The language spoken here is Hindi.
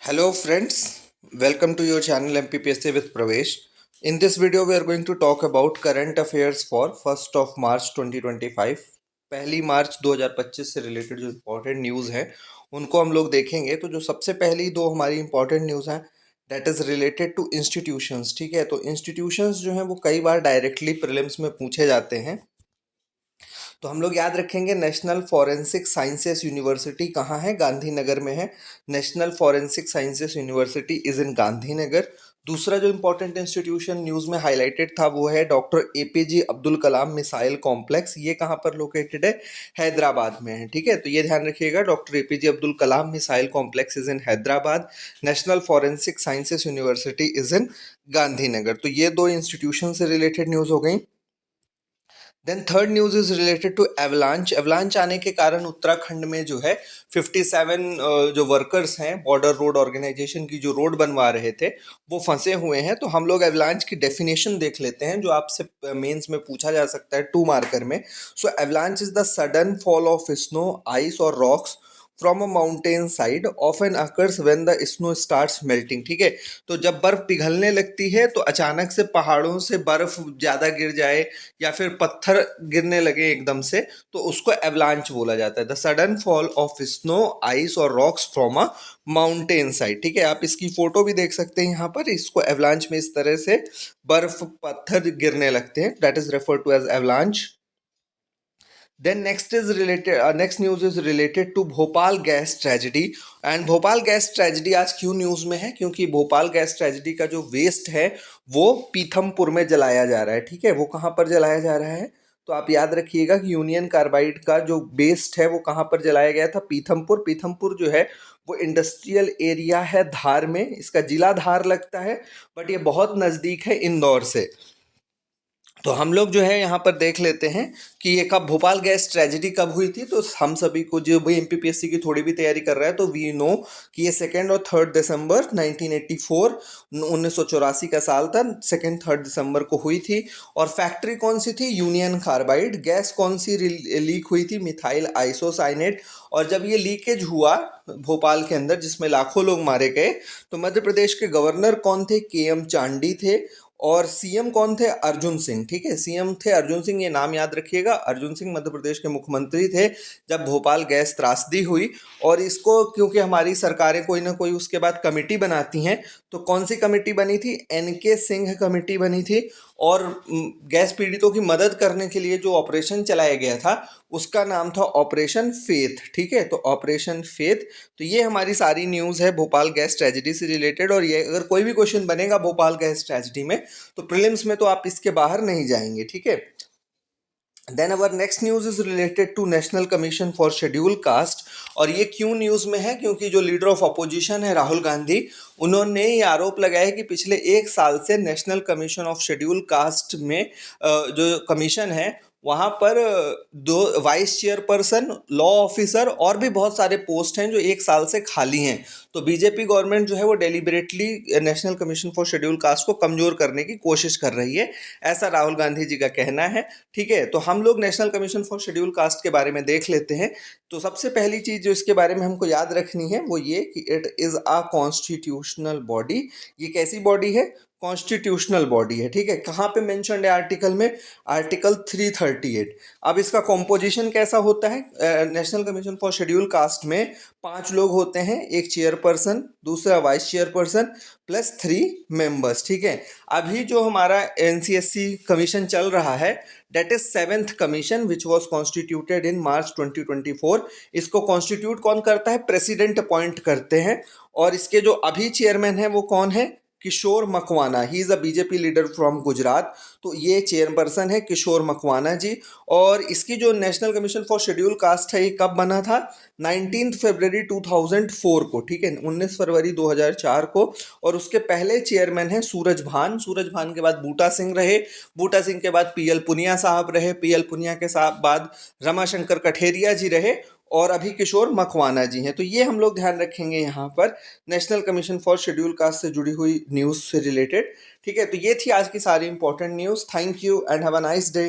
Hello friends, welcome to your channel MPPSC with Pravesh. In this video we are going to talk about current affairs for 1st of March 2025. पहली मार्च 2025 से रिलेटेड जो इम्पोर्टेंट न्यूज़ हैं उनको हम लोग देखेंगे। तो जो सबसे पहली दो हमारी इम्पोर्टेंट न्यूज़ हैं that is related to institutions. ठीक है, तो इंस्टीट्यूशंस जो हैं वो कई बार डायरेक्टली प्रीलिम्स में पूछे जाते हैं। तो हम लोग याद रखेंगे नेशनल फॉरेंसिक साइंसेस यूनिवर्सिटी कहाँ है, गांधीनगर में है। National forensic sciences university is in Gandhinagar. दूसरा जो इम्पोर्टेंट इंस्टीट्यूशन न्यूज़ में हाईलाइटेड था वो है doctor APJ Abdul Kalam missile complex. ये कहाँ पर लोकेटेड है? हैदराबाद में है। ठीक है, तो ये ध्यान रखिएगा, doctor APJ Abdul Kalam missile complex is in Hyderabad. National forensic sciences university is in Gandhinagar. तो ये दो इंस्टीट्यूशन से रिलेटेड न्यूज़ हो गई। Then third news is related to avalanche. Avalanche आने के कारण उत्तराखंड में जो है 57 जो वर्कर्स हैं बॉर्डर रोड ऑर्गेनाइजेशन की जो रोड बनवा रहे थे वो फंसे हुए हैं। तो हम लोग एवलांच की डेफिनेशन देख लेते हैं जो आपसे मेंस में पूछा जा सकता है 2 मार्कर में। So avalanche is the sudden fall of snow, ice और rocks from a mountain side often occurs when the snow starts melting. ठीक है, तो जब बर्फ पिघलने लगती है तो अचानक से पहाड़ों से बर्फ ज़्यादा गिर जाए या फिर पत्थर गिरने लगे एकदम से तो उसको एवलांच बोला जाता है। The sudden fall of snow, ice और rocks from a mountain side. ठीक है, आप इसकी फोटो भी देख सकते हैं यहाँ पर। इसको एवलांच में इस तरह से बर्फ पत्थर गिरने लगते हैं, that is refer to as avalanche. Then next news is related to Bhopal gas tragedy. And Bhopal gas tragedy आज क्यों न्यूज़ में है? क्योंकि भोपाल गैस ट्रेजिडी का जो वेस्ट है वो पीथमपुर में जलाया जा रहा है। ठीक है, वो कहाँ पर जलाया जा रहा है? तो आप याद रखिएगा कि यूनियन कार्बाइड का जो वेस्ट है वो कहाँ पर जलाया गया था? पीथमपुर। पीथमपुर जो है वो इंडस्ट्रियल एरिया है धार में, इसका जिला धार लगता है बट ये बहुत नज़दीक है इंदौर से। तो हम लोग जो है यहाँ पर देख लेते हैं कि ये कब भोपाल गैस ट्रेजिडी कब हुई थी। तो हम सभी को जो भी एमपीपीएससी की थोड़ी भी तैयारी कर रहा है तो वी नो कि ये 2 और 3 दिसंबर 1984 1984 का साल था। 2-3 दिसंबर को हुई थी। और फैक्ट्री कौन सी थी? Union carbide. गैस कौन सी लीक हुई थी? Methyl isocyanate. और जब ये लीकेज हुआ भोपाल के अंदर जिसमें लाखों लोग मारे गए तो मध्य प्रदेश के गवर्नर कौन थे? के एम चांडी थे। और सीएम कौन थे? अर्जुन सिंह। ठीक है, सीएम थे अर्जुन सिंह, ये नाम याद रखिएगा। अर्जुन सिंह मध्य प्रदेश के मुख्यमंत्री थे जब भोपाल गैस त्रासदी हुई। और इसको क्योंकि हमारी सरकारें कोई ना कोई उसके बाद कमेटी बनाती हैं, तो कौन सी कमेटी बनी थी? एनके सिंह कमेटी बनी थी। और गैस पीड़ितों की मदद करने के लिए जो ऑपरेशन चलाया गया था उसका नाम था ऑपरेशन फेथ। ठीक है, तो ऑपरेशन फेथ। तो ये हमारी सारी न्यूज़ है भोपाल गैस ट्रेजिडी से रिलेटेड। और ये अगर कोई भी क्वेश्चन बनेगा भोपाल गैस ट्रेजिडी में तो प्रीलिम्स में तो आप इसके बाहर नहीं जाएंगे। ठीक है, then our next news is related to national commission for schedule caste. और ये क्यों न्यूज़ में है? क्योंकि जो लीडर ऑफ अपोजिशन है राहुल गांधी, उन्होंने ये आरोप लगाया है कि पिछले 1 साल से national commission of schedule caste में जो कमीशन है वहाँ पर 2 वाइस चेयरपर्सन, लॉ ऑफिसर और भी बहुत सारे पोस्ट हैं जो 1 साल से खाली हैं। तो बीजेपी गवर्नमेंट जो है वो deliberately national commission for schedule cast को कमज़ोर करने की कोशिश कर रही है, ऐसा राहुल गांधी जी का कहना है। ठीक है, तो हम लोग national commission for schedule cast के बारे में देख लेते हैं। तो सबसे पहली चीज़ जो इसके बारे में हमको याद रखनी है वो ये कि it is a constitutional body. ये कैसी बॉडी है? कॉन्स्टिट्यूशनल बॉडी है। ठीक है, कहाँ पे मेंशन्ड है आर्टिकल में? आर्टिकल 338। अब इसका कॉम्पोजिशन कैसा होता है? National commission for schedule cast में 5 लोग होते हैं, एक चेयरपर्सन, दूसरा वाइस चेयरपर्सन प्लस 3 मेंबर्स। ठीक है, अभी जो हमारा एनसीएससी कमीशन चल रहा है that is 7th commission which was constituted in March 2024। इसको कॉन्स्टिट्यूट कौन करता है? प्रेसिडेंट अपॉइंट करते हैं। और इसके जो अभी चेयरमैन है वो कौन है? Kishore Makwana. He is a BJP leader from Gujarat. तो ये चेयरपर्सन है किशोर मकवाना जी। और इसकी जो national commission for schedule cast है ये कब बना था? 19 फरवरी 2004 को। ठीक है, 19 फरवरी 2004 को। और उसके पहले चेयरमैन है सूरज भान। सूरज भान के बाद बूटा सिंह रहे। बूटा सिंह के बाद पीएल पुनिया साहब रहे। पीएल पुनिया के साथ बाद रमाशंकर कठेरिया जी रहे। और अभी किशोर मकवाना जी हैं। तो ये हम लोग ध्यान रखेंगे यहाँ पर national commission for schedule cast से जुड़ी हुई न्यूज़ से रिलेटेड। ठीक है, तो ये थी आज की सारी important news. Thank you and have a nice day.